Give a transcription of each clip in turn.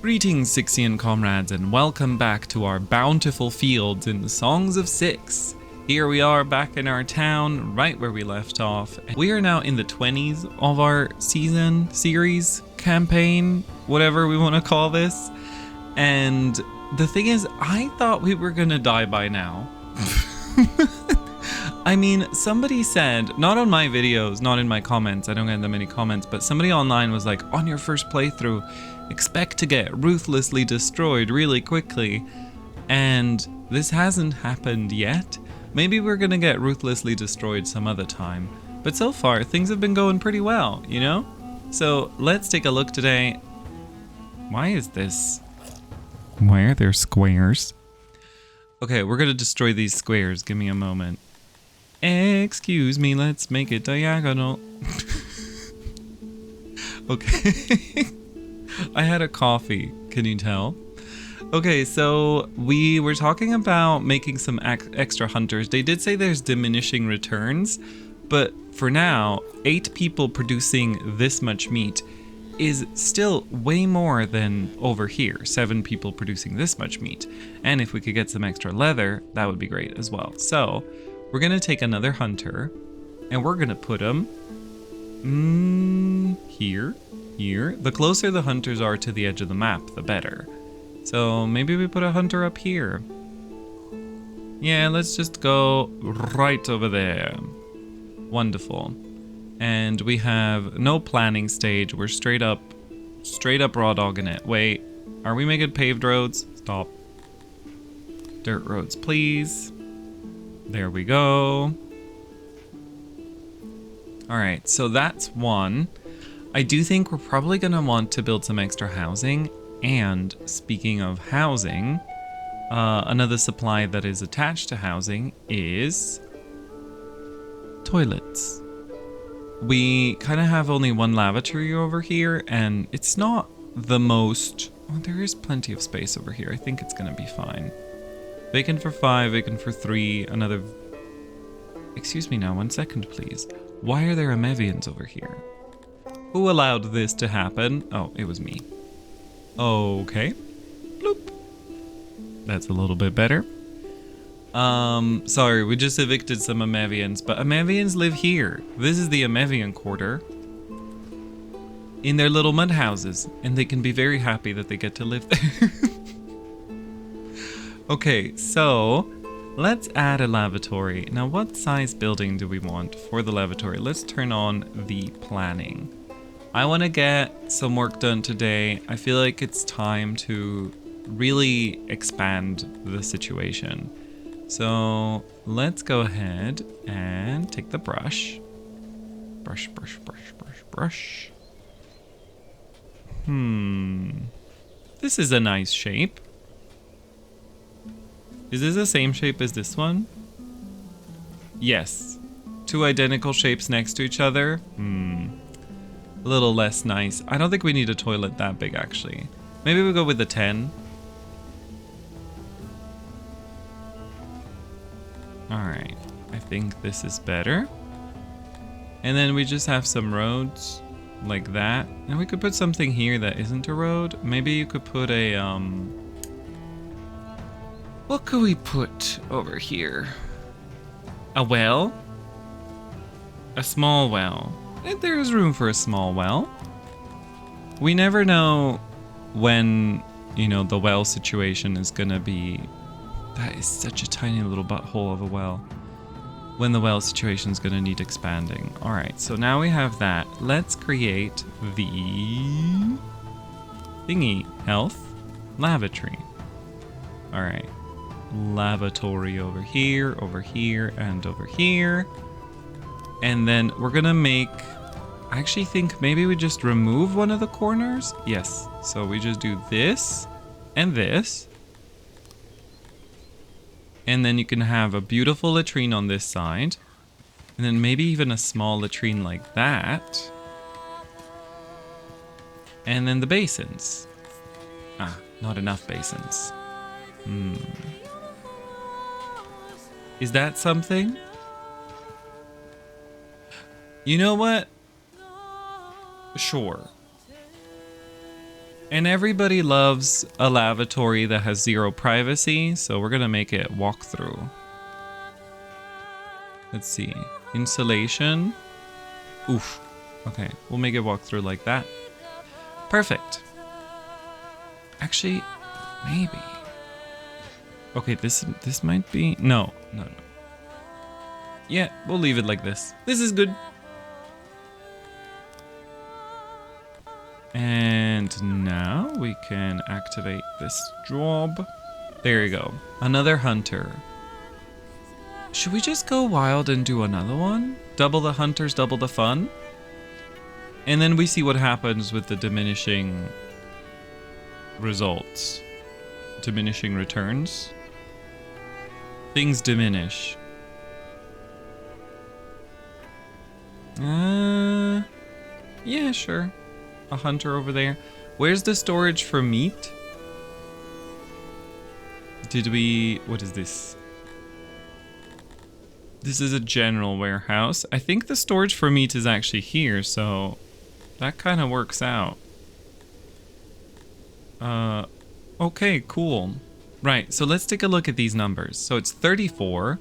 Greetings, Sixian comrades, and welcome back to our bountiful fields in the Songs of Six. Here we are back in our town, right where we left off. We are now in the 20s of our season, series, campaign, whatever we want to call this. And the thing is, I thought we were gonna die by now. I mean, somebody said, not on my videos, not in my comments, I don't get that many comments, but somebody online was like, on your first playthrough, expect to get ruthlessly destroyed really quickly. And this hasn't happened yet. Maybe we're gonna get ruthlessly destroyed some other time. But so far, things have been going pretty well, you know? So let's take a look today. Why is this? Why are there squares? Okay, we're gonna destroy these squares. Give me a moment. Excuse me, let's make it diagonal. Okay. I had a coffee, can you tell? Okay, so we were talking about making some extra hunters. They did say there's diminishing returns, but for now, 8 people producing this much meat is still way more than over here, 7 people producing this much meat. And if we could get some extra leather, that would be great as well. So we're gonna take another hunter and we're gonna put him here. The closer the hunters are to the edge of the map, the better. So maybe we put a hunter up here. Yeah, let's just go right over there. Wonderful. And we have no planning stage. We're straight up raw dogging it. Wait, are we making paved roads? Stop. Dirt roads, please. There we go. All right, so that's one. I do think we're probably going to want to build some extra housing. And speaking of housing, another supply that is attached to housing is toilets. We kind of have only one lavatory over here, and it's not the most... Oh, there is plenty of space over here. I think it's going to be fine. Vacant for 5, vacant for 3, another... Excuse me now, 1 second, please. Why are there Amevians over here? Who allowed this to happen? Oh, it was me. Okay. Bloop. That's a little bit better. Sorry, we just evicted some Amevians, but Amevians live here. This is the Amevian quarter. In their little mud houses, and they can be very happy that they get to live there. Okay, so let's add a lavatory. Now, what size building do we want for the lavatory? Let's turn on the planning. I want to get some work done today. I feel like it's time to really expand the situation. So let's go ahead and take the brush. Brush. This is a nice shape. Is this the same shape as this one? Yes. 2 identical shapes next to each other. A little less nice. I don't think we need a toilet that big, actually. Maybe we go with the 10. Alright. I think this is better. And then we just have some roads like that. And we could put something here that isn't a road. Maybe you could put a, What could we put over here? A well? A small well. There's room for a small well. We never know when, you know, the well situation is gonna be... That is such a tiny little butthole of a well. When the well situation is gonna need expanding. Alright, so now we have that. Let's create the... thingy. Health. Lavatory. Alright. Lavatory over here, and over here. And then we're gonna make... I actually think maybe we just remove one of the corners. Yes, so we just do this and this. And then you can have a beautiful latrine on this side. And then maybe even a small latrine like that. And then the basins. Ah, not enough basins. Is that something? You know what? Sure. And everybody loves a lavatory that has 0 privacy, so we're gonna make it walkthrough. Let's see. Insulation. Oof. Okay, we'll make it walkthrough like that. Perfect. Actually, maybe. Okay, this might be... No. Yeah, we'll leave it like this. This is good. And now we can activate this job. There you go. Another hunter. Should we just go wild and do another one? Double the hunters, double the fun? And then we see what happens with the diminishing results. Diminishing returns. Things diminish. Yeah, sure. A hunter over there. Where's the storage for meat? What is this? This is a general warehouse. I think the storage for meat is actually here, so that kind of works out. Okay, cool. Right, so let's take a look at these numbers. So it's 34,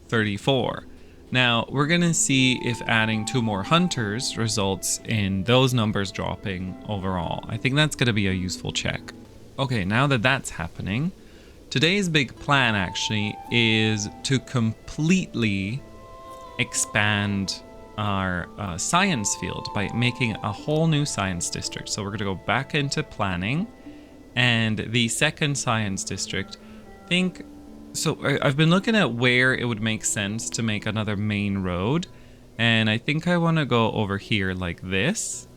34. Now, we're gonna see if adding 2 more hunters results in those numbers dropping overall. I think that's gonna be a useful check. Okay, now that that's happening, today's big plan actually is to completely expand our science field by making a whole new science district. So we're gonna go back into planning, and the second science district, so I've been looking at where it would make sense to make another main road, and I think I want to go over here like this.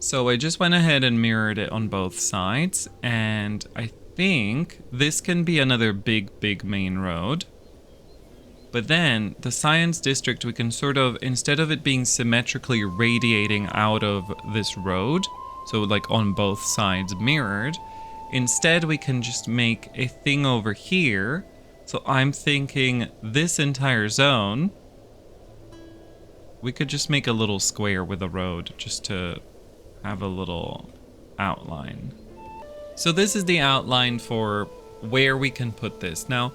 So I just went ahead and mirrored it on both sides, and I think this can be another big main road. But then the science district, we can sort of, instead of it being symmetrically radiating out of this road, so like on both sides mirrored, instead we can just make a thing over here. So I'm thinking this entire zone, we could just make a little square with a road just to have a little outline. So this is the outline for where we can put this. Now,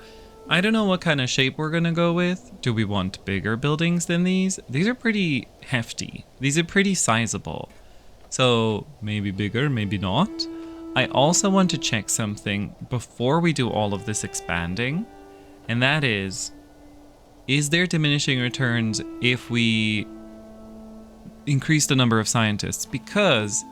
I don't know what kind of shape we're gonna go with. Do we want bigger buildings than these? These are pretty hefty. These are pretty sizable. So maybe bigger, maybe not. I also want to check something before we do all of this expanding, and that is there diminishing returns if we increase the number of scientists? Because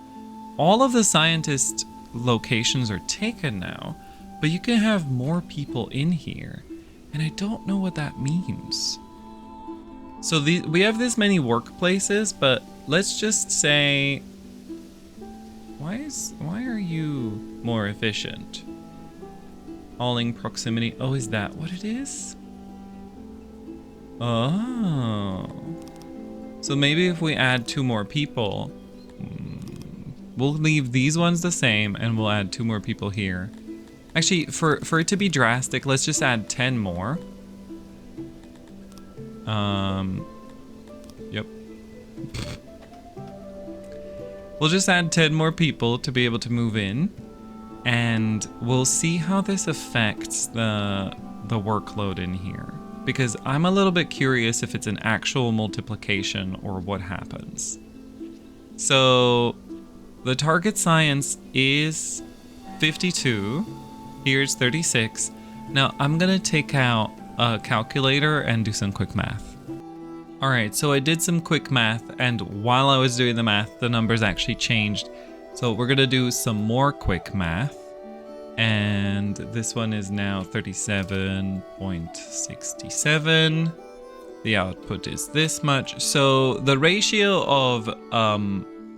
all of the scientist locations are taken now, but you can have more people in here, and I don't know what that means. So we have this many workplaces, but let's just say, why are you more efficient? Hauling proximity. Oh, is that what it is? Oh. So maybe if we add 2 more people, we'll leave these ones the same and we'll add 2 more people here. Actually, for it to be drastic, let's just add 10 more. Yep. We'll just add 10 more people to be able to move in, and we'll see how this affects the workload in here. Because I'm a little bit curious if it's an actual multiplication or what happens. So the target science is 52. Here's 36. Now I'm gonna take out a calculator and do some quick math. All right, so I did some quick math, and while I was doing the math, the numbers actually changed. So we're gonna do some more quick math. And this one is now 37.67. The output is this much. So the ratio of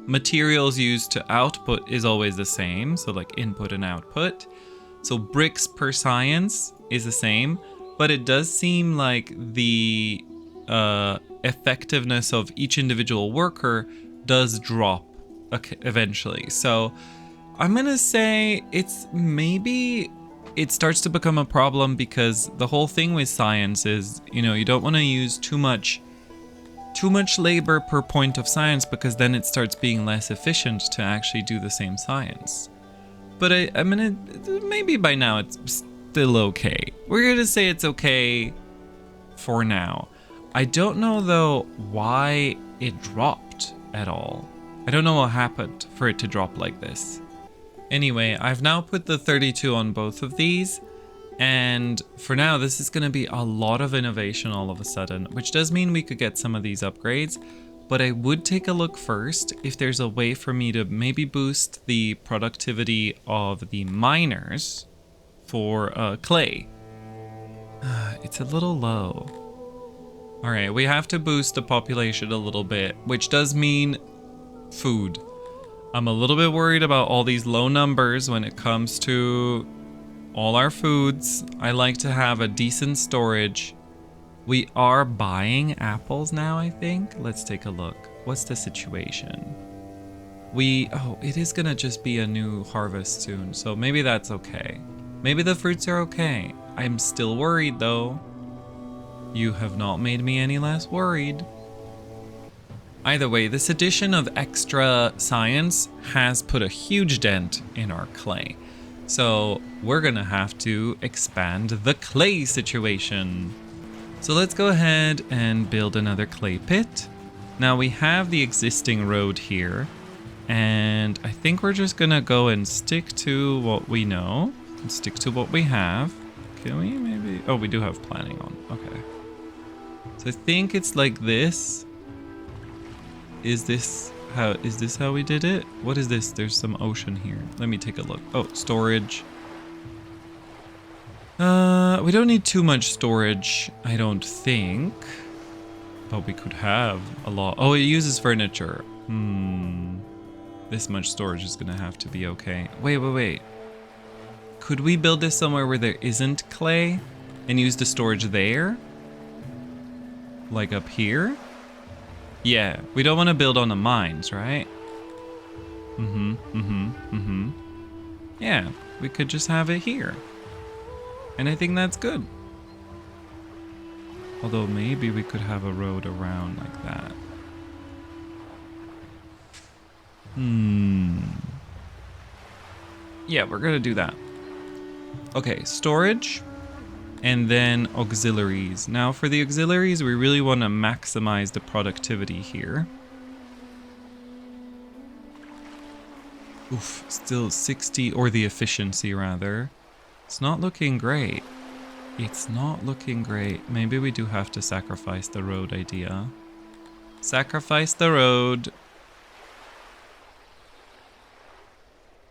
materials used to output is always the same. So like input and output. So bricks per science is the same, but it does seem like the effectiveness of each individual worker does drop eventually. So I'm gonna say it starts to become a problem, because the whole thing with science is, you don't want to use too much too much labor per point of science, because then it starts being less efficient to actually do the same science. But I mean, maybe by now it's still okay. We're gonna say it's okay for now. I don't know though why it dropped at all. I don't know what happened for it to drop like this. Anyway, I've now put the 32 on both of these. And for now, this is going to be a lot of innovation all of a sudden, which does mean we could get some of these upgrades. But I would take a look first if there's a way for me to maybe boost the productivity of the miners for clay. It's a little low. All right, we have to boost the population a little bit, which does mean food. I'm a little bit worried about all these low numbers when it comes to all our foods. I like to have a decent storage. We are buying apples now, I think. Let's take a look. What's the situation? Oh, it is gonna just be a new harvest soon, so maybe that's okay. Maybe the fruits are okay. I'm still worried though. You have not made me any less worried. Either way, this addition of extra science has put a huge dent in our clay. So we're gonna have to expand the clay situation. So let's go ahead and build another clay pit. Now we have the existing road here, and I think we're just gonna go and stick to what we know and stick to what we have. Can we maybe? Oh, we do have planning on. Okay. So I think it's like this. Is this how we did it? What is this? There's some ocean here. Let me take a look. Oh, storage. We don't need too much storage, I don't think. But we could have a lot. Oh, it uses furniture. This much storage is gonna have to be okay. Wait. Could we build this somewhere where there isn't clay and use the storage there? Like up here? Yeah, we don't want to build on the mines, right? Yeah, we could just have it here. And I think that's good. Although maybe we could have a road around like that. Yeah, we're gonna do that. Okay, storage. And then auxiliaries. Now for the auxiliaries, we really want to maximize the productivity here. Oof, still 60, or the efficiency rather. It's not looking great. It's not looking great. Maybe we do have to sacrifice the road idea. Sacrifice the road.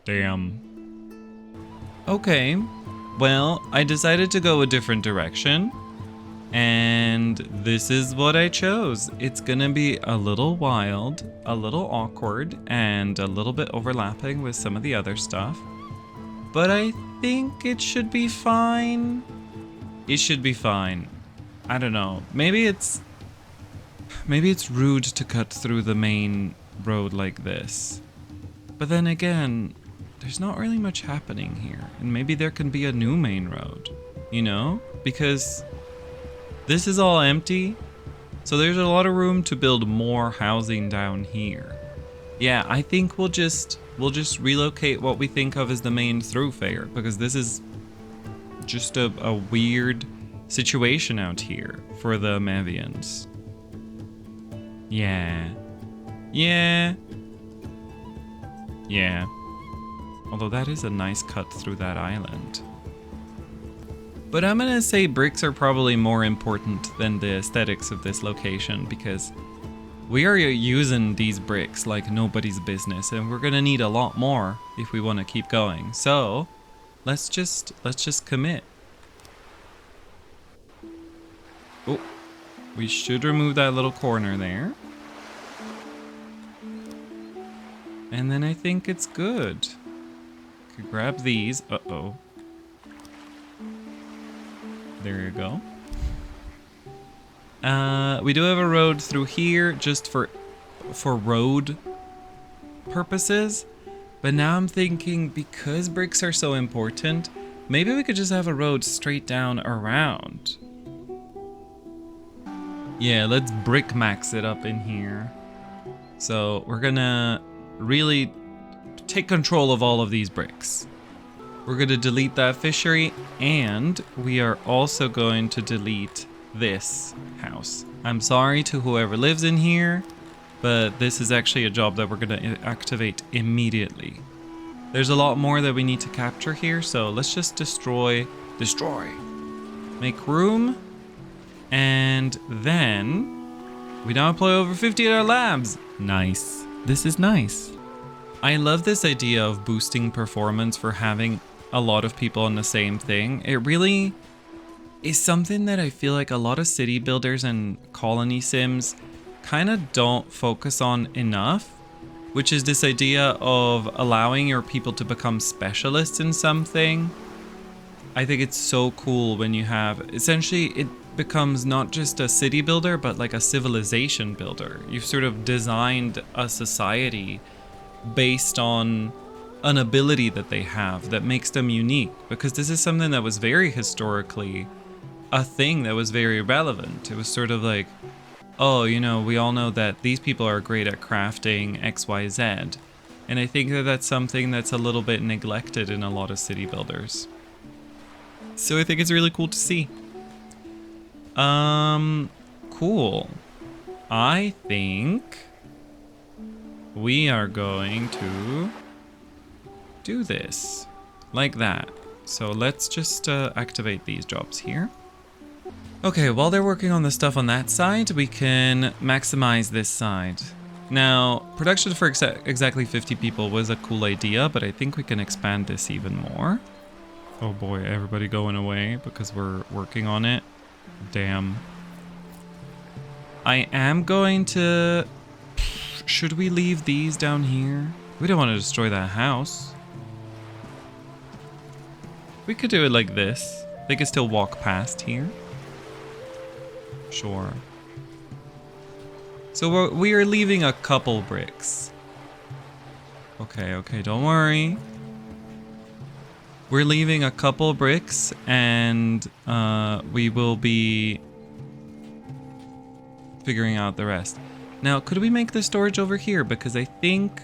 Damn. Okay. Well, I decided to go a different direction, and this is what I chose. It's gonna be a little wild, a little awkward, and a little bit overlapping with some of the other stuff, but I think it should be fine. It should be fine. I don't know. Maybe it's rude to cut through the main road like this, but then again, there's not really much happening here, and maybe there can be a new main road, you know? Because this is all empty, so there's a lot of room to build more housing down here. Yeah, I think we'll just relocate what we think of as the main thoroughfare, because this is just a weird situation out here for the Amevians. Yeah. Although that is a nice cut through that island. But I'm gonna say bricks are probably more important than the aesthetics of this location, because we are using these bricks like nobody's business, and we're gonna need a lot more if we want to keep going. So let's just commit. Oh, we should remove that little corner there. And then I think it's good. Could grab these. Uh-oh. There you go. We do have a road through here just for road purposes. But now I'm thinking, because bricks are so important, maybe we could just have a road straight down around. Yeah, let's brick max it up in here. So we're gonna really take control of all of these bricks. We're gonna delete that fishery, and we are also going to delete this house. I'm sorry to whoever lives in here, but this is actually a job that we're gonna activate immediately. There's a lot more that we need to capture here, so let's just destroy. Make room, and then we now employ over 50 at our labs. Nice. This is nice. I love this idea of boosting performance for having a lot of people on the same thing. It really is something that I feel like a lot of city builders and colony sims kind of don't focus on enough, which is this idea of allowing your people to become specialists in something. I think it's so cool when you have, essentially it becomes not just a city builder, but like a civilization builder. You've sort of designed a society based on an ability that they have that makes them unique, because this is something that was very historically a thing that was very relevant. It was sort of like, oh, you know, we all know that these people are great at crafting XYZ. And I think that that's something that's a little bit neglected in a lot of city builders. So I think it's really cool to see. Cool. I think we are going to do this like that. So let's just activate these jobs here. Okay, while they're working on the stuff on that side, we can maximize this side. Now, production for exactly 50 people was a cool idea, but I think we can expand this even more. Oh boy, everybody going away because we're working on it. Damn. I am going to... Should we leave these down here? We don't want to destroy that house. We could do it like this. They could still walk past here. Sure. So we are leaving a couple bricks. Okay, don't worry. We're leaving a couple bricks, and we will be figuring out the rest. Now, could we make the storage over here? Because I think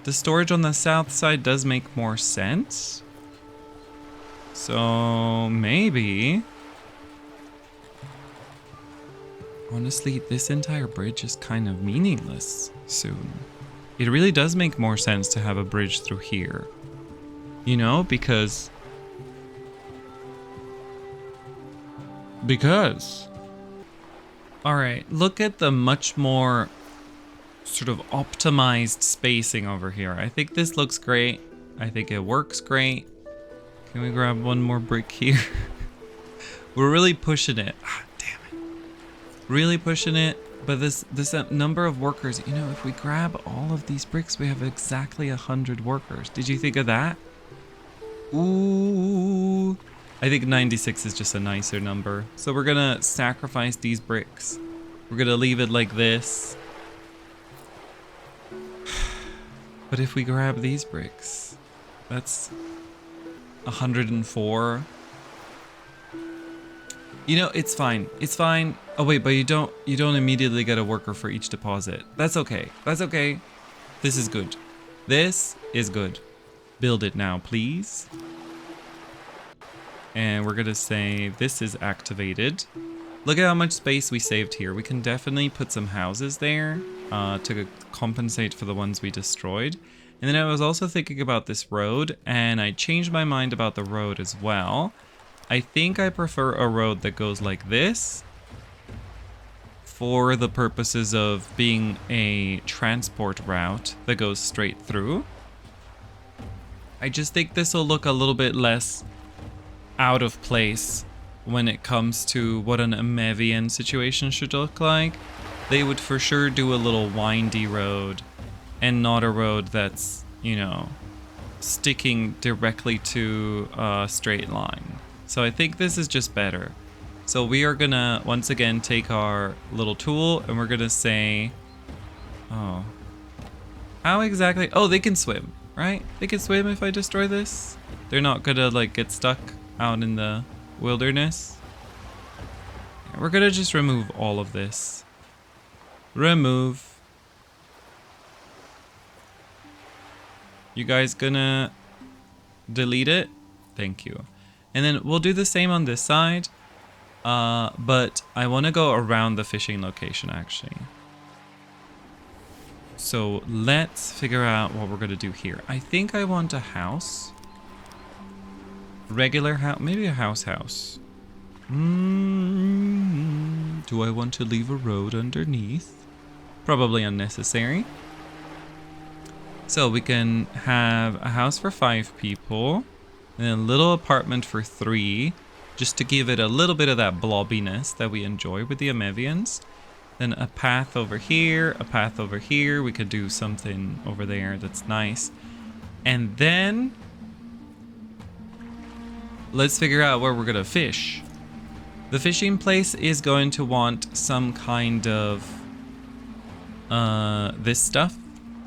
the storage on the south side does make more sense. So maybe... Honestly, this entire bridge is kind of meaningless soon. It really does make more sense to have a bridge through here. You know, because... Alright, look at the much more sort of optimized spacing over here. I think this looks great. I think it works great. Can we grab one more brick here? We're really pushing it. Ah, damn it. Really pushing it. But this number of workers, you know, if we grab all of these bricks, we have exactly 100 workers. Did you think of that? Ooh. I think 96 is just a nicer number. So we're gonna sacrifice these bricks. We're gonna leave it like this. But if we grab these bricks, that's 104. You know, it's fine. It's fine. Oh wait, but you don't immediately get a worker for each deposit. That's okay. That's okay. This is good. This is good. Build it now, please. And we're gonna say this is activated. Look at how much space we saved here. We can definitely put some houses there to compensate for the ones we destroyed. And then I was also thinking about this road, and I changed my mind about the road as well. I think I prefer a road that goes like this for the purposes of being a transport route that goes straight through. I just think this will look a little bit less out of place when it comes to what an Amevian situation should look like. They would for sure do a little windy road and not a road that's, you know, sticking directly to a straight line. So I think this is just better. So we are gonna once again take our little tool and we're gonna say, oh, how exactly? Oh, they can swim, right? They can swim if I destroy this. They're not gonna like get stuck out in the wilderness. We're gonna just remove all of this. Remove. You guys gonna delete it? Thank you. And then we'll do the same on this side. But I want to go around the fishing location actually. So let's figure out what we're going to do here. I think I want a house. Regular house, maybe a house. Do I want to leave a road underneath? Probably unnecessary. So we can have a house for 5 people and a little apartment for 3, just to give it a little bit of that blobbiness that we enjoy with the Amevians. Then a path over here, a path over here. We could do something over there that's nice. And then let's figure out where we're gonna fish. The fishing place is going to want some kind of this stuff,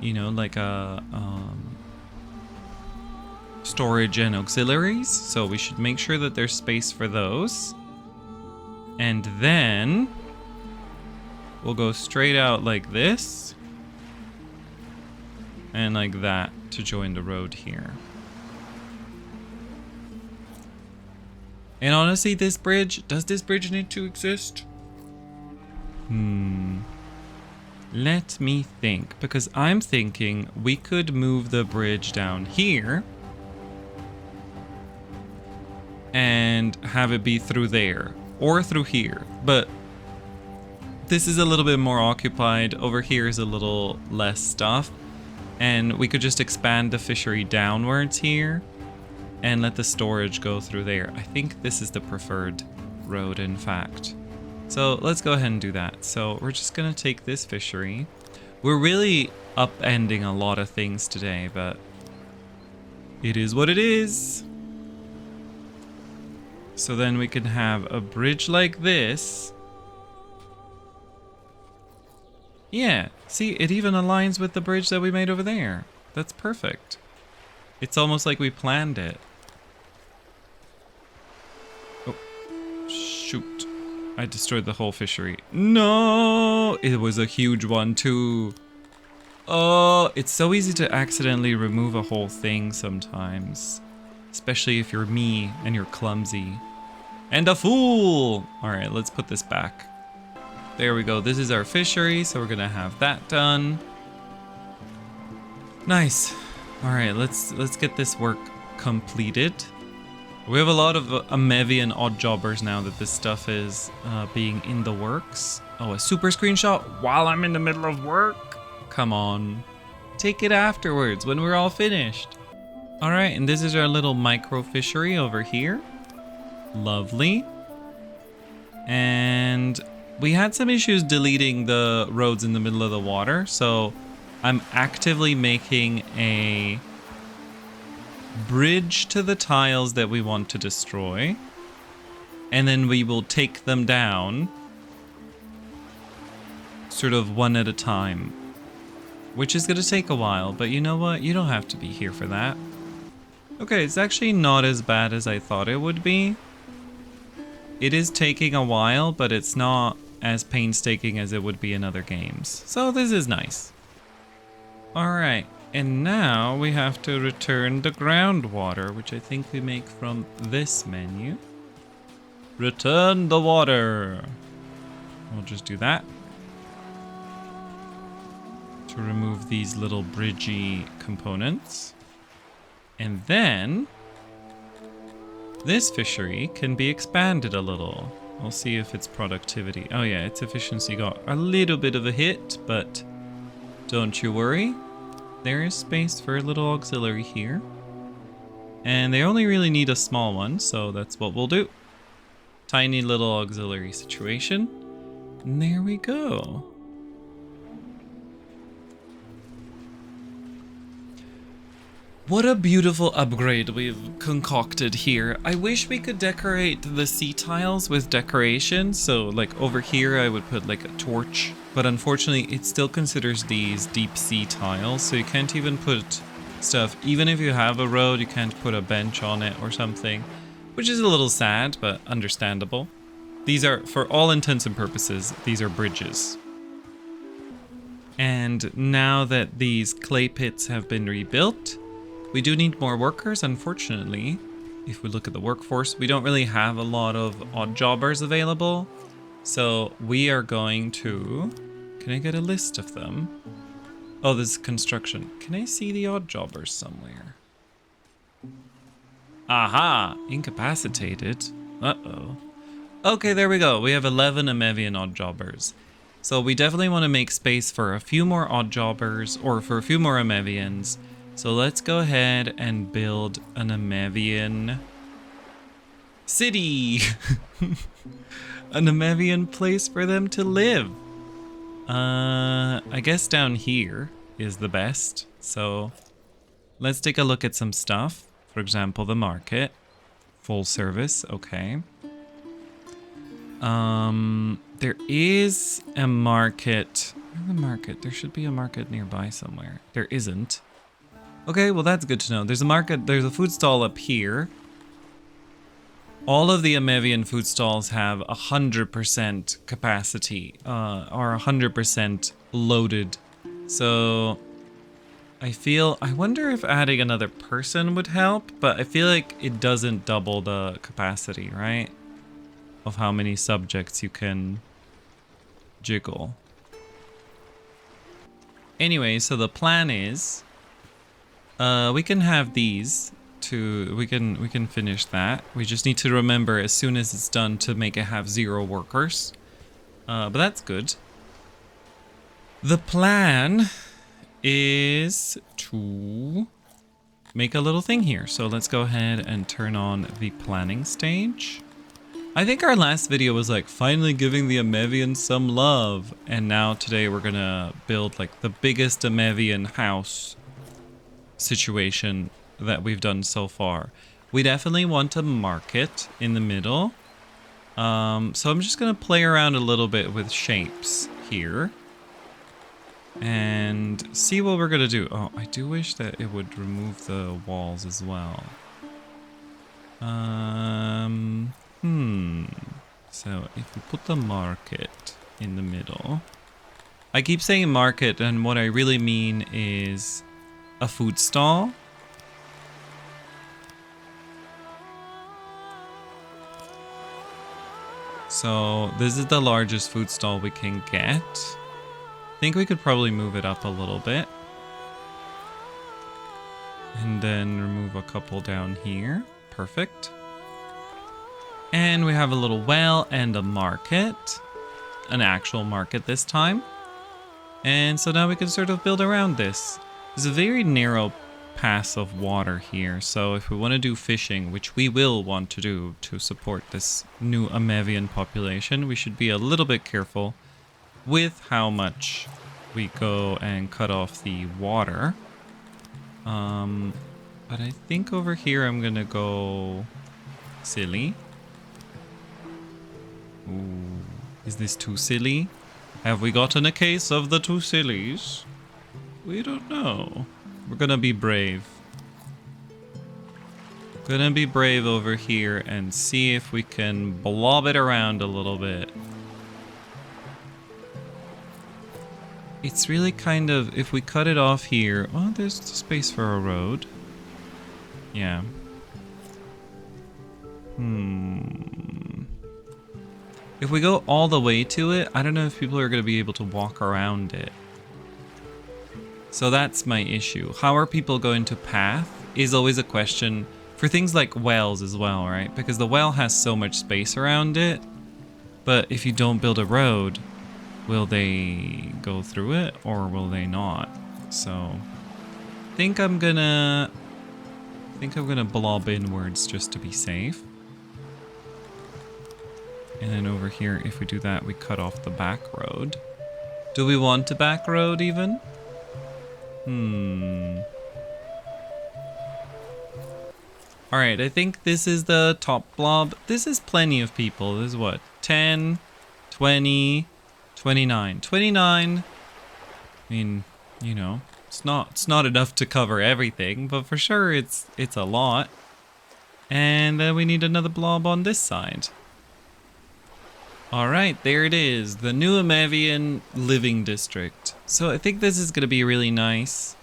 you know, like a storage and auxiliaries. So we should make sure that there's space for those. And then we'll go straight out like this and like that to join the road here. And honestly, does this bridge need to exist? Let me think, because I'm thinking we could move the bridge down here and have it be through there or through here. But this is a little bit more occupied. Over here is a little less stuff. And we could just expand the fishery downwards here and let the storage go through there. I think this is the preferred road, in fact. So let's go ahead and do that. So we're just gonna take this fishery. We're really upending a lot of things today, but it is what it is. So then we can have a bridge like this. Yeah, see, it even aligns with the bridge that we made over there. That's perfect. It's almost like we planned it. Oh, shoot. I destroyed the whole fishery. No! It was a huge one too. Oh, it's so easy to accidentally remove a whole thing sometimes. Especially if you're me and you're clumsy. And a fool! Alright, let's put this back. There we go. This is our fishery, so we're gonna have that done. Nice. Alright, let's get this work completed. We have a lot of Amevian odd jobbers now that this stuff is being in the works. Oh, a super screenshot while I'm in the middle of work? Come on. Take it afterwards when we're all finished. Alright, and this is our little micro fishery over here. Lovely. And we had some issues deleting the roads in the middle of the water, so I'm actively making a bridge to the tiles that we want to destroy, and then we will take them down sort of one at a time, which is going to take a while, but you know what? You don't have to be here for that. Okay, it's actually not as bad as I thought it would be. It is taking a while, but it's not as painstaking as it would be in other games. So this is nice. Alright, and now we have to return the groundwater, which I think we make from this menu. Return the water. We'll just do that. To remove these little bridgey components. And then this fishery can be expanded a little. We'll see if its productivity... Oh yeah, its efficiency got a little bit of a hit, but don't you worry. There is space for a little auxiliary here. And they only really need a small one, so that's what we'll do. Tiny little auxiliary situation. And there we go. What a beautiful upgrade we've concocted here. I wish we could decorate the sea tiles with decoration. So like over here I would put like a torch, but unfortunately it still considers these deep sea tiles. So you can't even put stuff, even if you have a road, you can't put a bench on it or something, which is a little sad, but understandable. These are, for all intents and purposes, these are bridges. And now that these clay pits have been rebuilt, we do need more workers, unfortunately. If we look at the workforce, we don't really have a lot of odd jobbers available. So we are going to... Can I get a list of them? Oh, this is construction. Can I see the odd jobbers somewhere? Aha! Incapacitated. Uh-oh. Okay, there we go. We have 11 Amevian odd jobbers. So we definitely want to make space for a few more odd jobbers, or for a few more Amevians. So let's go ahead and build an Amevian city. An Amevian place for them to live. I guess down here is the best. So let's take a look at some stuff. For example, the market. Full service, okay. There is a market. Where's the market? There should be a market nearby somewhere. There isn't. Okay, well that's good to know. There's a market, there's a food stall up here. All of the Amevian food stalls have 100% capacity, are 100% loaded. So I wonder if adding another person would help, but I feel like it doesn't double the capacity, right? Of how many subjects you can jiggle. Anyway, so the plan is we can have these to we can finish that. We just need to remember as soon as it's done to make it have 0 workers. But that's good. The plan is to make a little thing here. So let's go ahead and turn on the planning stage. I think our last video was like finally giving the Amevians some love. And now today we're gonna build like the biggest Amevian house situation that we've done so far. We definitely want a market in the middle. So I'm just gonna play around a little bit with shapes here and see what we're gonna do. Oh, I do wish that it would remove the walls as well. So if we put the market in the middle, I keep saying market, and what I really mean is a food stall. So this is the largest food stall we can get. I think we could probably move it up a little bit. And then remove a couple down here. Perfect. And we have a little well and a market. An actual market this time. And so now we can sort of build around this. There's a very narrow pass of water here. So if we want to do fishing, which we will want to do to support this new Amevian population, we should be a little bit careful with how much we go and cut off the water. But I think over here I'm gonna go silly. Ooh, is this too silly? Have we gotten a case of the two sillies? We don't know. We're gonna be brave. Gonna be brave over here and see if we can blob it around a little bit. It's really kind of, if we cut it off here, oh, there's space for a road. Yeah. If we go all the way to it, I don't know if people are going to be able to walk around it. So that's my issue. How are people going to path is always a question for things like wells as well, right? Because the well has so much space around it. But if you don't build a road, will they go through it or will they not? So I think I'm gonna blob inwards just to be safe. And then over here, if we do that, we cut off the back road. Do we want a back road even? Alright, I think this is the top blob. This is plenty of people. This is what? 10, 20, 29. 29, I mean, you know, it's not enough to cover everything, but for sure it's a lot. And then we need another blob on this side. All right, there it is, the new Amevian living district. So I think this is going to be really nice.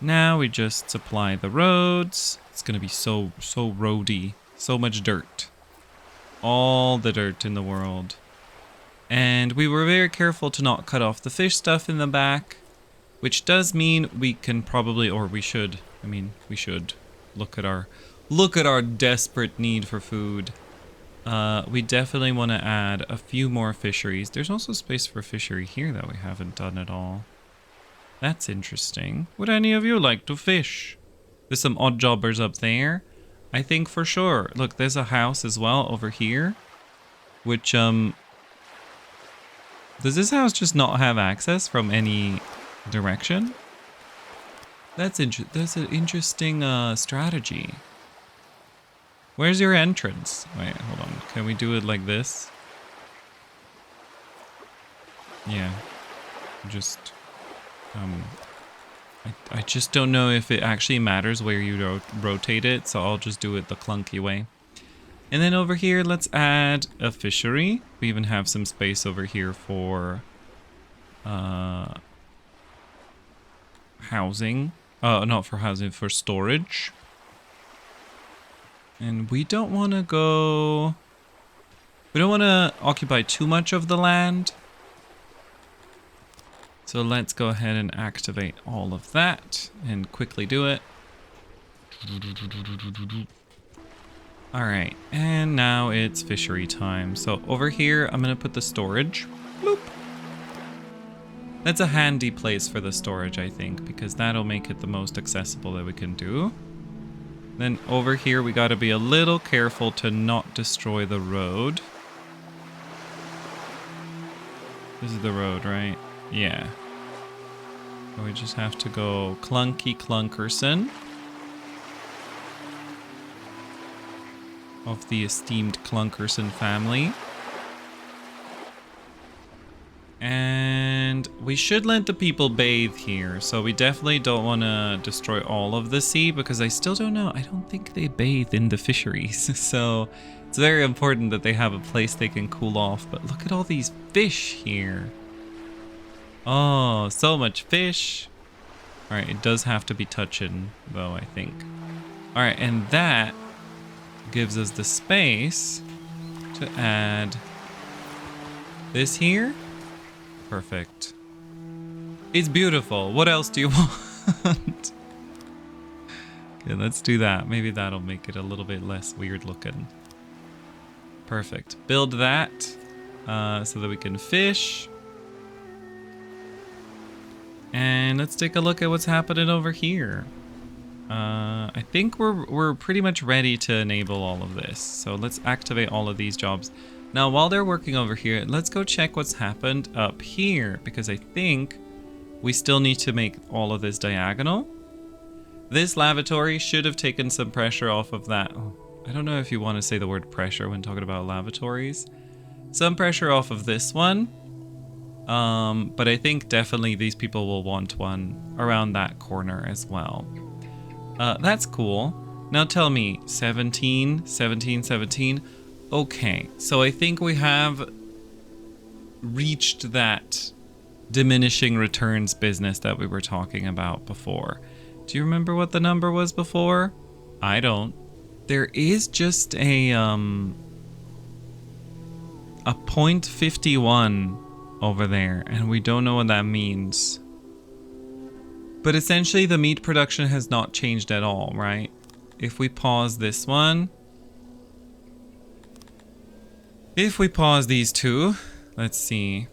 Now we just supply the roads. It's going to be so roady, so much dirt. All the dirt in the world. And we were very careful to not cut off the fish stuff in the back, which does mean we can probably, or we should, we should look at our desperate need for food. We definitely want to add a few more fisheries. There's also space for fishery here that we haven't done at all. That's interesting. Would any of you like to fish? There's some odd jobbers up there. I think for sure. Look, there's a house as well over here, which, does this house just not have access from any direction? That's an interesting strategy. Where's your entrance? Wait, hold on. Can we do it like this? Yeah. Just, I just don't know if it actually matters where you rotate it, so I'll just do it the clunky way. And then over here, let's add a fishery. We even have some space over here for housing. Not for housing, for storage. And we don't want to go... We don't want to occupy too much of the land. So let's go ahead and activate all of that and quickly do it. Alright, and now it's fishery time. So over here, I'm going to put the storage. Bloop. That's a handy place for the storage, I think, because that'll make it the most accessible that we can do. Then over here, we got to be a little careful to not destroy the road. This is the road, right? Yeah. So we just have to go clunky clunkerson. Of the esteemed Clunkerson family. And we should let the people bathe here, so we definitely don't want to destroy all of the sea, because I still don't know. I don't think they bathe in the fisheries, so it's very important that they have a place they can cool off. But look at all these fish here. Oh, so much fish. Alright, it does have to be touching, though, I think. Alright, and that gives us the space to add this here. Perfect. It's beautiful. What else do you want? Okay, let's do that. Maybe that'll make it a little bit less weird looking. Perfect. Build that so that we can fish. And let's take a look at what's happening over here. I think we're pretty much ready to enable all of this. So let's activate all of these jobs. Now, while they're working over here, let's go check what's happened up here, because I think we still need to make all of this diagonal. This lavatory should have taken some pressure off of that. Oh, I don't know if you want to say the word pressure when talking about lavatories. Some pressure off of this one. But I think definitely these people will want one around that corner as well. That's cool. Now tell me, 17, 17, 17. Okay, so I think we have reached that diminishing returns business that we were talking about before. Do you remember what the number was before? I don't. There is just a 0.51 over there, and we don't know what that means. But essentially the meat production has not changed at all, right? If we pause this one, if we pause these two, let's see.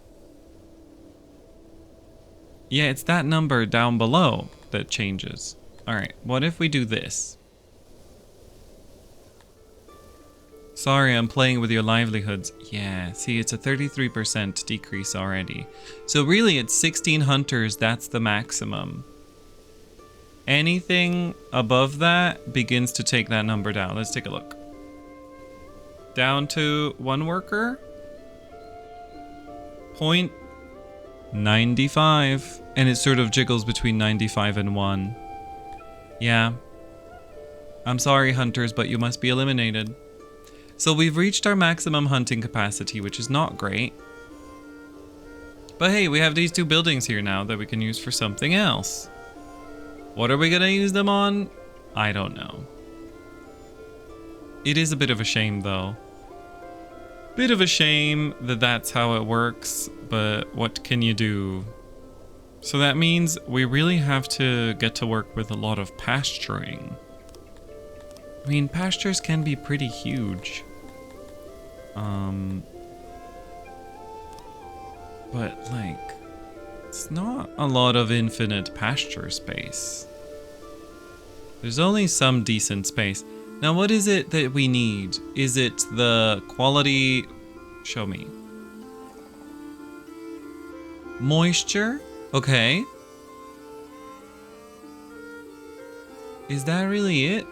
Yeah, it's that number down below that changes. All right, what if we do this? Sorry, I'm playing with your livelihoods. Yeah, see, it's a 33% decrease already. So really, it's 16 hunters, that's the maximum. Anything above that begins to take that number down. Let's take a look. Down to 1 worker. 0.95. And it sort of jiggles between 95 and 1. Yeah. I'm sorry, hunters, but you must be eliminated. So we've reached our maximum hunting capacity, which is not great. But hey, we have these 2 buildings here now that we can use for something else. What are we gonna use them on? I don't know. It is a bit of a shame though. Bit of a shame that that's how it works, but what can you do? So that means we really have to get to work with a lot of pasturing. I mean, pastures can be pretty huge. But like, it's not a lot of infinite pasture space. There's only some decent space. Now, what is it that we need? Is it the quality? Show me. Moisture? Okay. Is that really it?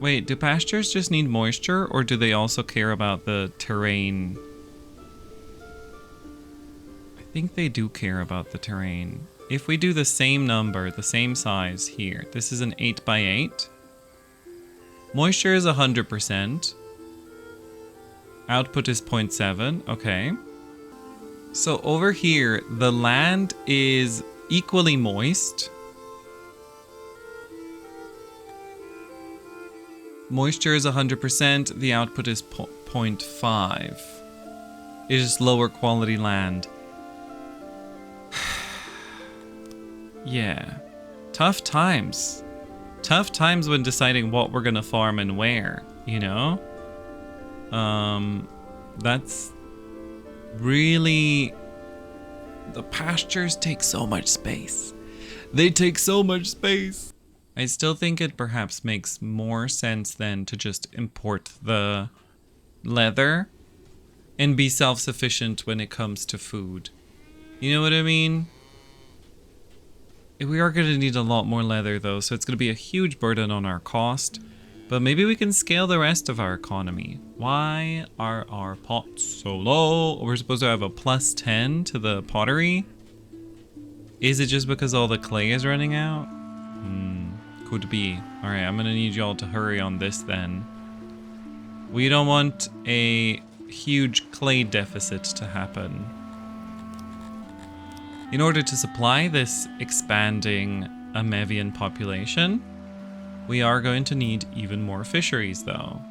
Wait, do pastures just need moisture, or do they also care about the terrain? I think they do care about the terrain. If we do the same number, the same size here, this is an 8x8. Moisture is 100%. Output is 0.7, okay. So over here, the land is equally moist. Moisture is 100%, the output is 0.5. It is lower quality land. Yeah. Tough times. Tough times when deciding what we're gonna farm and where, you know? That's really... The pastures take so much space. They take so much space. I still think it perhaps makes more sense then to just import the leather and be self-sufficient when it comes to food. You know what I mean? We are going to need a lot more leather though, so it's going to be a huge burden on our cost. But maybe we can scale the rest of our economy. Why are our pots so low? We're supposed to have a +10 to the pottery. Is it just because all the clay is running out? Could be. Alright, I'm gonna need y'all to hurry on this then. We don't want a huge clay deficit to happen. In order to supply this expanding Amevian population, we are going to need even more fisheries though.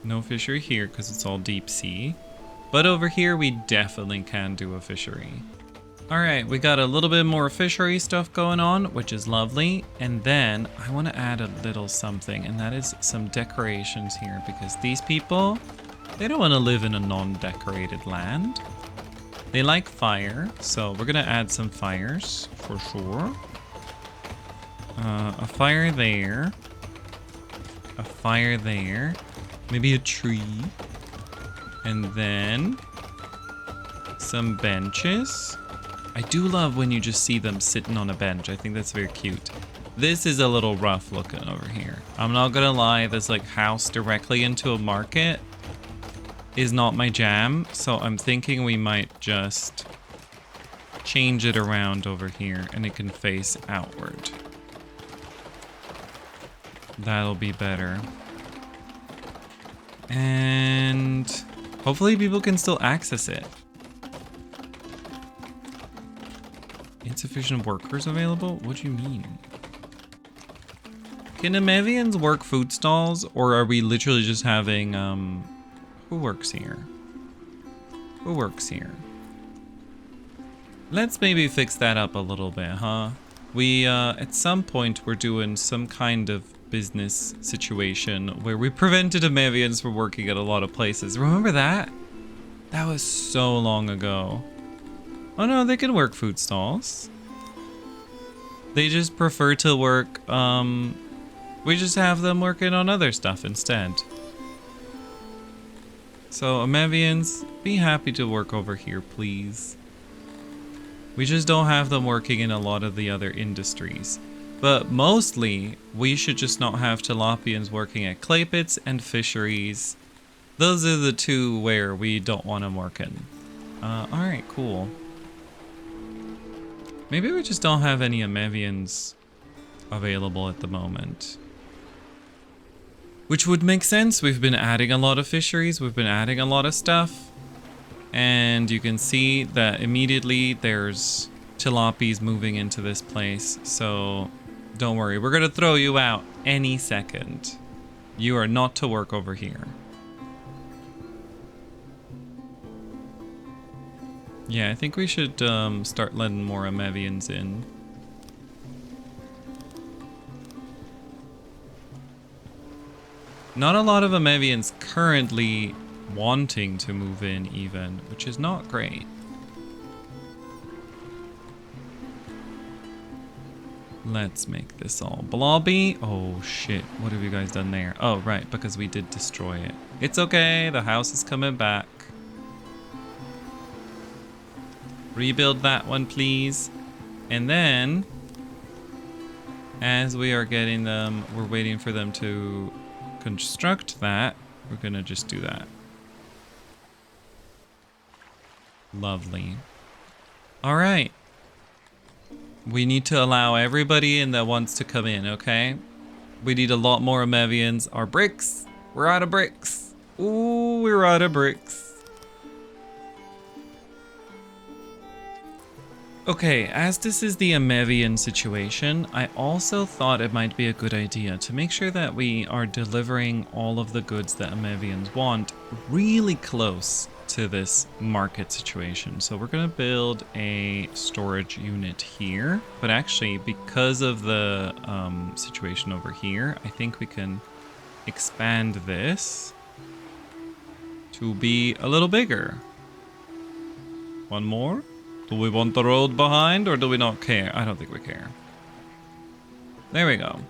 No fishery here because it's all deep sea. But over here we definitely can do a fishery. Alright, we got a little bit more fishery stuff going on, which is lovely. And then I want to add a little something, and that is some decorations here, because these people, they don't want to live in a non-decorated land. They like fire, so we're going to add some fires for sure. A fire there. A fire there. Maybe a tree. And then some benches. I do love when you just see them sitting on a bench. I think that's very cute. This is a little rough looking over here. I'm not gonna lie, this like house directly into a market is not my jam. So I'm thinking we might just change it around over here and it can face outward. That'll be better. And hopefully people can still access it. Insufficient workers available? What do you mean? Can Amevians work food stalls, or are we literally just having, who works here? Who works here? Let's maybe fix that up a little bit, huh? We, at some point, we're doing some kind of business situation where we prevented Amevians from working at a lot of places. Remember that? That was so long ago. Oh no, they can work food stalls. They just prefer to work, we just have them working on other stuff instead. So Amevians, be happy to work over here, please. We just don't have them working in a lot of the other industries. But mostly, we should just not have Tilapians working at clay pits and fisheries. Those are the two where we don't want them working. Alright, cool. Maybe we just don't have any Amevians available at the moment. Which would make sense. We've been adding a lot of fisheries. We've been adding a lot of stuff. And you can see that immediately there's tilapies moving into this place. So don't worry. We're going to throw you out any second. You are not to work over here. Yeah, I think we should start letting more Amevians in. Not a lot of Amevians currently wanting to move in even, which is not great. Let's make this all blobby. Oh shit, what have you guys done there? Oh right, because we did destroy it. It's okay, the house is coming back. Rebuild that one, please. And then, as we are getting them, we're waiting for them to construct that. We're gonna just do that. Lovely. All right. We need to allow everybody in that wants to come in, okay? We need a lot more Amevians. Our bricks. We're out of bricks. Ooh, we're out of bricks. Okay, as this is the Amevian situation, I also thought it might be a good idea to make sure that we are delivering all of the goods that Amevians want really close to this market situation. So we're gonna build a storage unit here, but actually because of the situation over here, I think we can expand this to be a little bigger. One more? Do we want the road behind or do we not care? I don't think we care. There we go.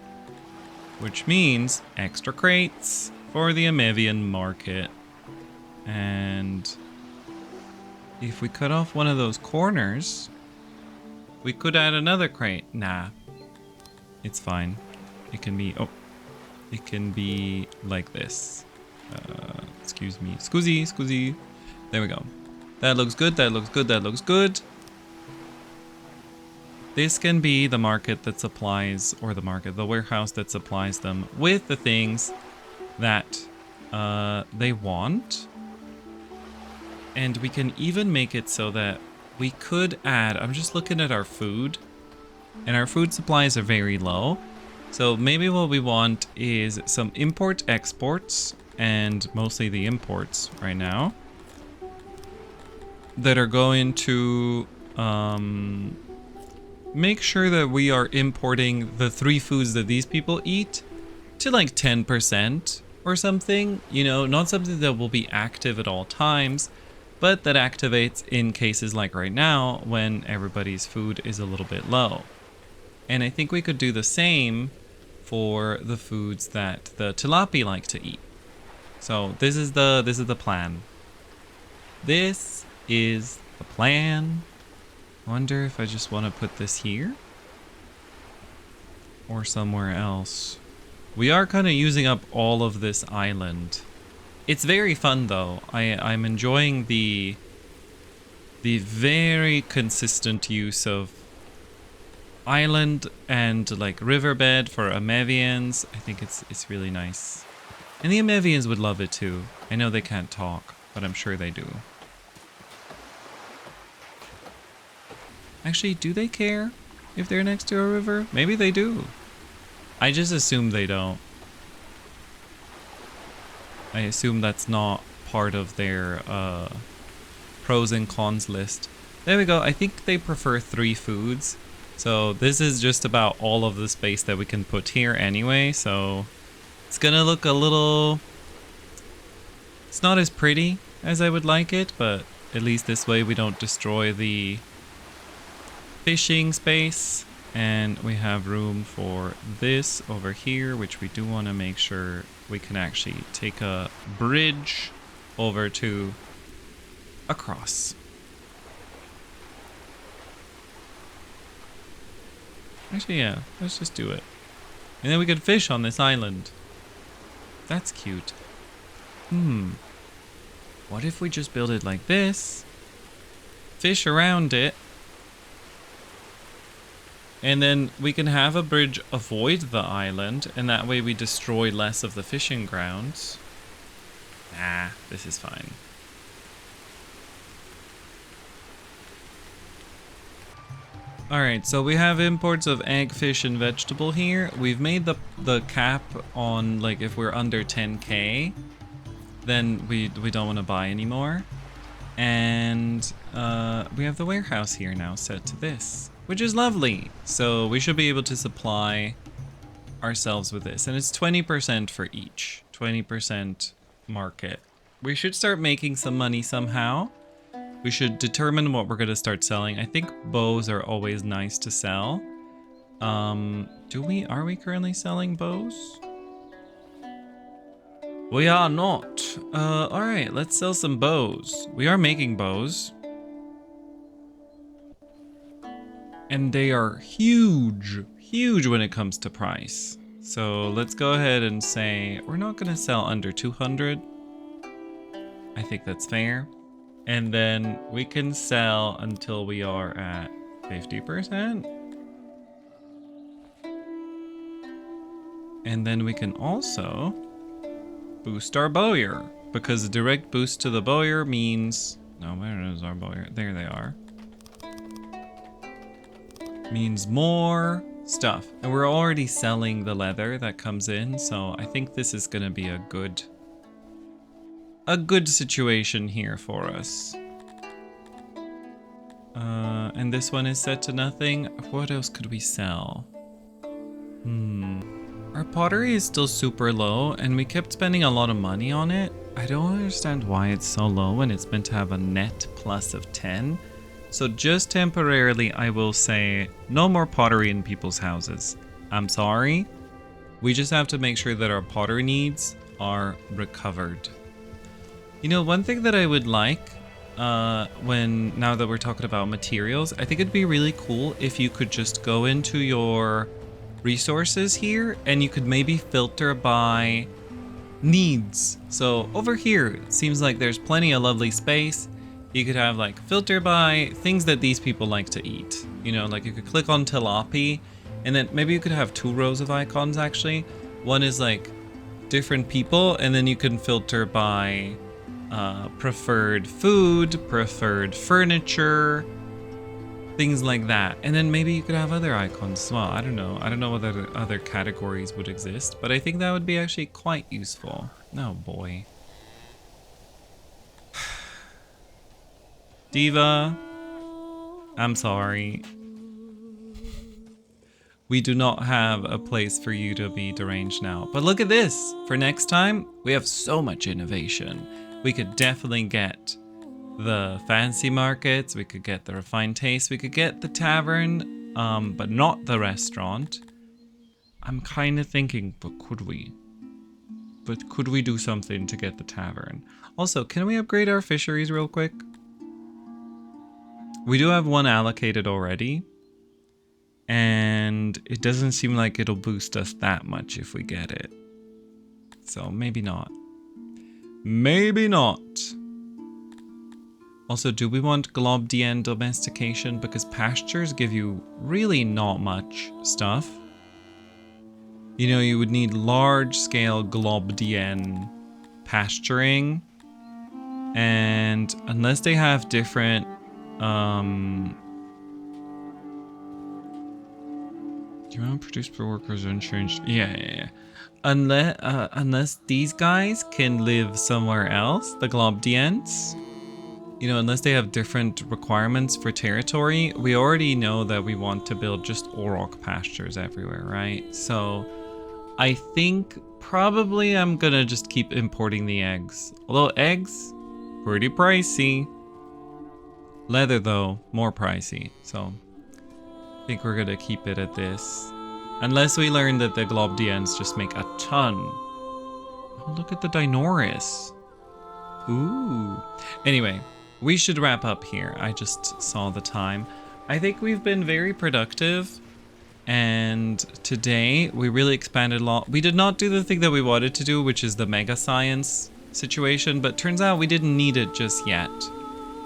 Which means extra crates for the Amevian market. And if we cut off one of those corners, we could add another crate. Nah, it's fine. It can be, oh, it can be like this. Excuse me, scusi. There we go. That looks good, that looks good, that looks good. This can be the market that supplies, or the warehouse that supplies them with the things that they want. And we can even make it so that we could add, I'm just looking at our food, and our food supplies are very low. So maybe what we want is some import-exports, and mostly the imports right now, that are going to make sure that we are importing the 3 foods that these people eat to like 10% or something, you know, not something that will be active at all times, but that activates in cases like right now when everybody's food is a little bit low. And I think we could do the same for the foods that the tilapia like to eat. So this is the plan. This is the plan. Wonder if I just want to put this here or somewhere else. We are kind of using up all of this island. It's very fun though. I'm enjoying the very consistent use of island and like riverbed for Amevians. I think it's really nice. And the Amevians would love it too. I know they can't talk, but I'm sure they do. Actually, do they care if they're next to a river? Maybe they do. I just assume they don't. I assume that's not part of their pros and cons list. There we go. I think they prefer 3 foods. So this is just about all of the space that we can put here anyway. So it's gonna look a little... It's not as pretty as I would like it, but at least this way we don't destroy the fishing space. And we have room for this over here, which we do want to make sure we can actually take a bridge over to across. Actually, yeah, let's just do it. And then we could fish on this island. That's cute. What if we just build it like this? Fish around it. And then we can have a bridge avoid the island, and that way we destroy less of the fishing grounds. Nah, this is fine. Alright, so we have imports of egg, fish, and vegetable here. We've made the cap on, like, if we're under 10k, then we don't want to buy anymore. And we have the warehouse here now set to this, which is lovely. So we should be able to supply ourselves with this. And it's 20% for each, 20% market. We should start making some money somehow. We should determine what we're going to start selling. I think bows are always nice to sell. Are we currently selling bows? We are not. All right, let's sell some bows. We are making bows. And they are huge, huge when it comes to price. So let's go ahead and say we're not going to sell under 200. I think that's fair. And then we can sell until we are at 50%. And then we can also boost our bowyer, because a direct boost to the bowyer means... No, where is our bowyer? There they are. Means more stuff. And we're already selling the leather that comes in, so I think this is going to be a good situation here for us. And this one is set to nothing. What else could we sell? Our pottery is still super low, and we kept spending a lot of money on it. I don't understand why it's so low when it's meant to have a net plus of 10. So just temporarily, I will say no more pottery in people's houses. I'm sorry. We just have to make sure that our pottery needs are recovered. You know, one thing that I would like, now that we're talking about materials, I think it'd be really cool if you could just go into your resources here and you could maybe filter by needs. So over here, it seems like there's plenty of lovely space. You could have like filter by things that these people like to eat. You know, like you could click on tilapia, and then maybe you could have 2 rows of icons actually. One is like different people, and then you can filter by preferred food, preferred furniture, things like that. And then maybe you could have other icons as well. I don't know what other categories would exist, but I think that would be actually quite useful. Oh boy. Diva, I'm sorry. We do not have a place for you to be deranged now. But look at this. For next time, we have so much innovation. We could definitely get the fancy markets. We could get the refined taste. We could get the tavern, but not the restaurant. I'm kind of thinking, but could we? But could we do something to get the tavern? Also, can we upgrade our fisheries real quick? We do have one allocated already. And it doesn't seem like it'll boost us that much if we get it. So maybe not. Maybe not. Also, do we want globdien domestication? Because pastures give you really not much stuff. You know, you would need large-scale globdien pasturing. And unless they have different... Do you want to produce per workers unchanged? Yeah. Unless these guys can live somewhere else, the globdients, you know, unless they have different requirements for territory, we already know that we want to build just auroch pastures everywhere, right? So I think probably I'm gonna just keep importing the eggs. Although eggs, pretty pricey. Leather though, more pricey. So I think we're gonna keep it at this. Unless we learn that the globdiens just make a ton. Oh, look at the Dinoris. Ooh. Anyway, we should wrap up here. I just saw the time. I think we've been very productive. And today we really expanded a lot. We did not do the thing that we wanted to do, which is the mega science situation. But turns out we didn't need it just yet.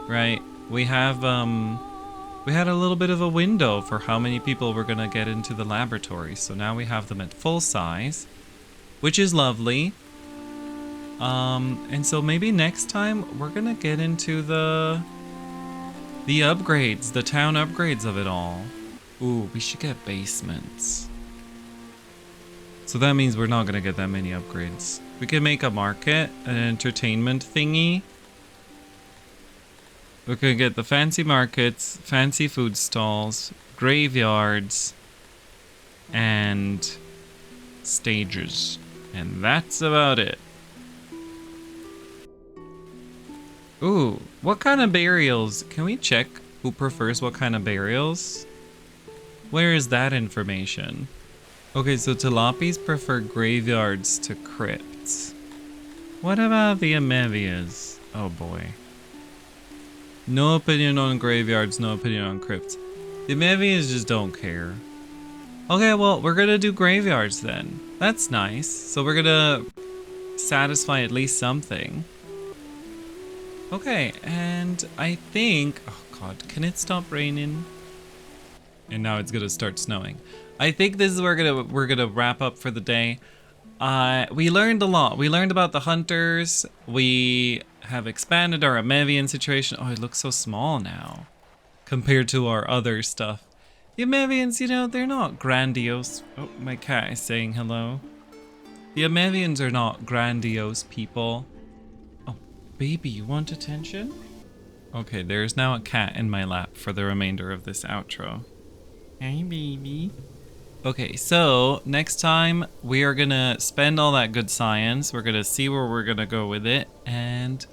Right? We have we had a little bit of a window for how many people were gonna get into the laboratory. So now we have them at full size, which is lovely. And so maybe next time we're gonna get into the upgrades, the town upgrades of it all. Ooh, we should get basements. So that means we're not gonna get that many upgrades. We can make a market, an entertainment thingy. We could get the fancy markets, fancy food stalls, graveyards, and stages. And that's about it. Ooh, what kind of burials? Can we check who prefers what kind of burials? Where is that information? Okay, so Tilapis prefer graveyards to crypts. What about the Amevians? Oh boy. No opinion on graveyards, no opinion on crypts. The Amevians just don't care. Okay, well, we're gonna do graveyards then. That's nice. So we're gonna satisfy at least something. Okay, and I think, oh god, can it stop raining? And now it's gonna start snowing. I think this is where we're gonna wrap up for the day. We learned a lot. We learned about the hunters. We have expanded our Amevian situation. Oh, it looks so small now compared to our other stuff. The Amevians, you know, they're not grandiose. Oh, my cat is saying hello. The Amevians are not grandiose people. Oh, baby, you want attention? Okay, there's now a cat in my lap for the remainder of this outro. Hey, baby. Okay, so next time we are gonna spend all that good science. We're gonna see where we're gonna go with it, and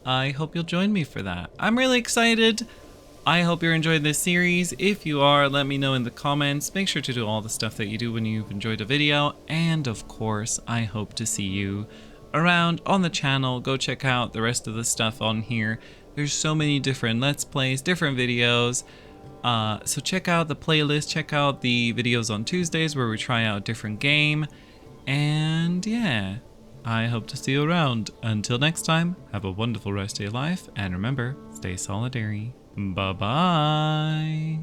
I hope you'll join me for that. I'm really excited. I hope you're enjoying this series. If you are, let me know in the comments. Make sure to do all the stuff that you do when you've enjoyed a video, and of course, I hope to see you around on the channel. Go check out the rest of the stuff on here. There's so many different Let's Plays, different videos. So check out the playlist, check out the videos on Tuesdays where we try out a different game. And yeah, I hope to see you around. Until next time, have a wonderful rest of your life. And remember, stay solidary. Bye-bye.